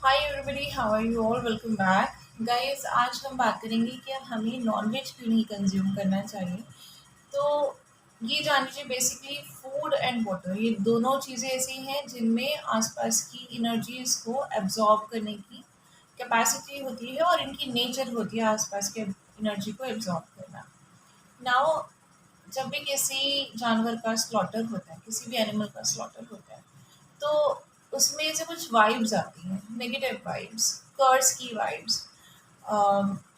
Hi everybody, how are you all? Welcome back guys. आज हम बात करेंगे कि अब हमें नॉनवेज क्यों नहीं कंज्यूम करना चाहिए। तो ये जान लीजिए, बेसिकली फूड एंड वाटर, ये दोनों चीज़ें ऐसी हैं जिनमें आसपास की एनर्जीज को एब्जॉर्ब करने की कैपेसिटी होती है और इनकी नेचर होती है आसपास के एनर्जी को एब्जॉर्ब करना। नाउ, जब भी किसी जानवर का स्लॉटर होता है, किसी भी एनिमल का स्लॉटर होता है, तो उसमें से कुछ वाइब्स आती हैं, नेगेटिव वाइब्स, कर्स की वाइब्स।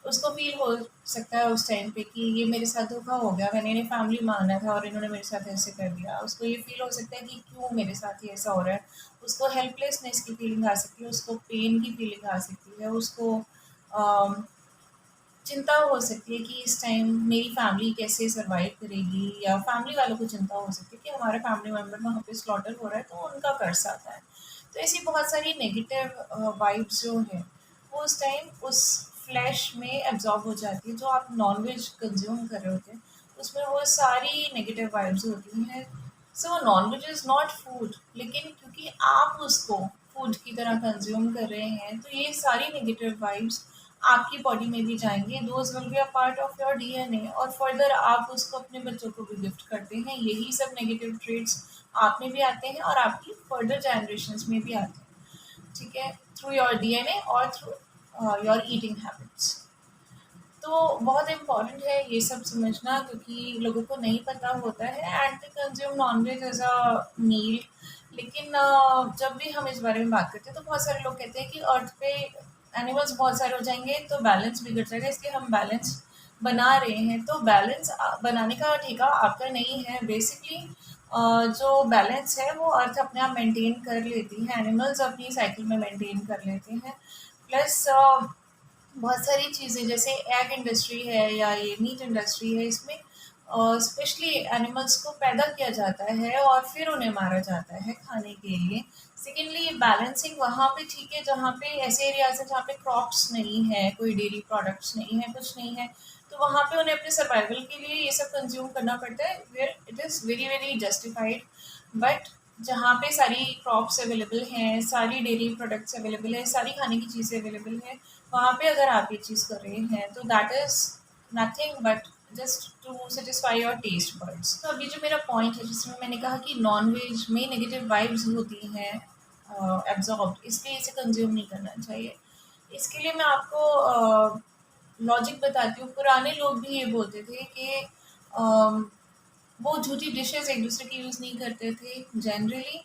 उसको फील हो सकता है उस टाइम पे कि ये मेरे साथ धोखा हो गया, मैंने इन्हें फैमिली माना था और इन्होंने मेरे साथ ऐसे कर दिया। उसको ये फील हो सकता है कि क्यों मेरे साथ ये ऐसा हो रहा है। उसको हेल्पलेसनेस की फीलिंग आ सकती है, उसको पेन की फीलिंग आ सकती है, उसको अम, चिंता हो सकती है कि इस टाइम मेरी फैमिली कैसे सरवाइव करेगी, या फैमिली वालों को चिंता हो सकती है कि हमारा फैमिली मेम्बर वहाँ पे स्लॉटर हो रहा है तो उनका कर्ज आता है। तो ऐसी बहुत सारी नेगेटिव वाइब्स जो है वो उस टाइम उस फ्लैश में एब्जॉर्ब हो जाती है। जो आप नॉनवेज कंज्यूम कर रहे होते हैं उसमें वो सारी नेगेटिव वाइब्स होती हैं। सो नॉनवेज इज़ नॉट फूड, लेकिन क्योंकि आप उसको फूड की तरह कंज्यूम कर रहे हैं तो ये सारी नेगेटिव वाइब्स आपकी बॉडी में भी जाएँगे। Those will be a part of your DNA और फर्दर आप उसको अपने बच्चों को भी गिफ्ट करते हैं। यही सब नेगेटिव ट्रेट्स आप में भी आते हैं और आपकी फर्दर जनरेशंस में भी आते हैं, ठीक है? थ्रू योर डीएनए और थ्रू योर ईटिंग हैबिट्स। तो बहुत इम्पोर्टेंट है ये सब समझना, क्योंकि लोगों को नहीं पता होता है and they consume non veg as a meal. लेकिन जब भी हम इस बारे में बात करते हैं तो बहुत सारे लोग कहते हैं कि अर्थ पे एनिमल्स बहुत सारे हो जाएंगे तो बैलेंस बिगड़ जाएगा, इसलिए हम बैलेंस बना रहे हैं। तो बैलेंस बनाने का ठेका आपका नहीं है। बेसिकली जो बैलेंस है वो अर्थ अपने आप मेंटेन कर लेती है, एनिमल्स अपनी साइकिल में मेंटेन कर लेते हैं। प्लस बहुत सारी चीज़ें जैसे एग इंडस्ट्री है या ये मीट इंडस्ट्री है, इसमें स्पेशली एनिमल्स को पैदा किया जाता है और फिर उन्हें मारा जाता है खाने के लिए। सेकेंडली, बैलेंसिंग वहाँ पे ठीक है जहाँ पे ऐसे एरियाज हैं जहाँ पे क्रॉप्स नहीं है, कोई डेयरी प्रोडक्ट्स नहीं है, कुछ नहीं है, तो वहाँ पे उन्हें अपने सर्वाइवल के लिए ये सब कंज्यूम करना पड़ता है, where it is very very justified. But जहाँ पे सारी क्रॉप्स अवेलेबल हैं, सारी डेयरी प्रोडक्ट्स अवेलेबल है, सारी खाने की चीज़ें अवेलेबल हैं, वहाँ पे अगर आप ये चीज़ कर रहे हैं तो that is nothing but just to satisfy your taste buds. तो अभी जो मेरा पॉइंट है जिसमें मैंने कहा कि नॉन-वेज में नेगेटिव वाइब्स होती हैं एब्ज़ॉर्ब्ड, इसलिए इसे कंज़्यूम नहीं करना चाहिए। इसके लिए मैं आपको लॉजिक बताती हूँ। पुराने लोग भी ये बोलते थे कि वो झूठी डिशेस एक दूसरे की यूज़ नहीं करते थे जनरली।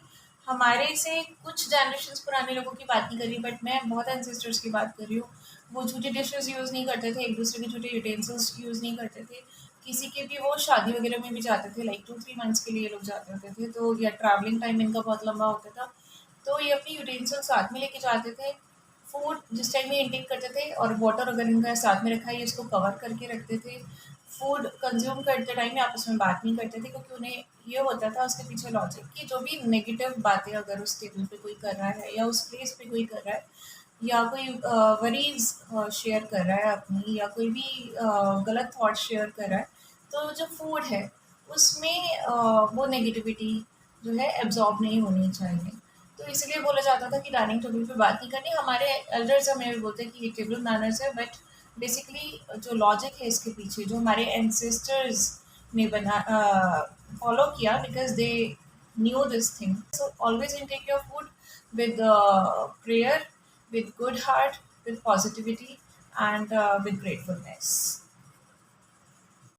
हमारे से कुछ जनरेशन्स पुराने लोगों की बात नहीं कर रही, बट मैं बहुत एंसेस्टर्स की बात कर रही हूँ। वो झूठी डिशेस यूज़ नहीं करते थे, एक दूसरे के झूठे यूटेंसिल्स यूज़ नहीं करते थे। किसी के भी वो शादी वगैरह में भी जाते थे, लाइक 2-3 मंथ्स के लिए ये लोग जाते होते थे, तो या ट्रैवलिंग टाइम इनका बहुत लंबा होता था, तो ये अपनी यूटेंसिल्स साथ में लेके जाते थे। फूड जिस टाइम ये इंटेक करते थे और वाटर अगर इनका साथ में रखा है, ये इसको कवर करके रखते थे। फूड कंज्यूम करते टाइम ये आपस में बात नहीं करते थे, क्योंकि उन्हें ये होता था उसके पीछे लॉजिक कि जो भी नेगेटिव बातें अगर उस टेबल पे कोई कर रहा है या उस प्लेस पे कोई कर रहा है, या कोई वरीज शेयर कर रहा है अपनी, या कोई भी गलत थॉट शेयर कर रहा है, तो जो फूड है उसमें वो नेगेटिविटी जो है एब्जॉर्ब नहीं होनी चाहिए। तो इसलिए बोला जाता था कि डाइनिंग टेबल पे बात नहीं करनी। हमारे एल्डर्स हमें भी बोलते हैं कि ये टेबल मैनर्स है, बट बेसिकली जो लॉजिक है इसके पीछे, जो हमारे एंसेस्टर्स ने बना फॉलो किया, because they knew this thing. So always intake your food with prayer, with good heart, with positivity, and with gratefulness.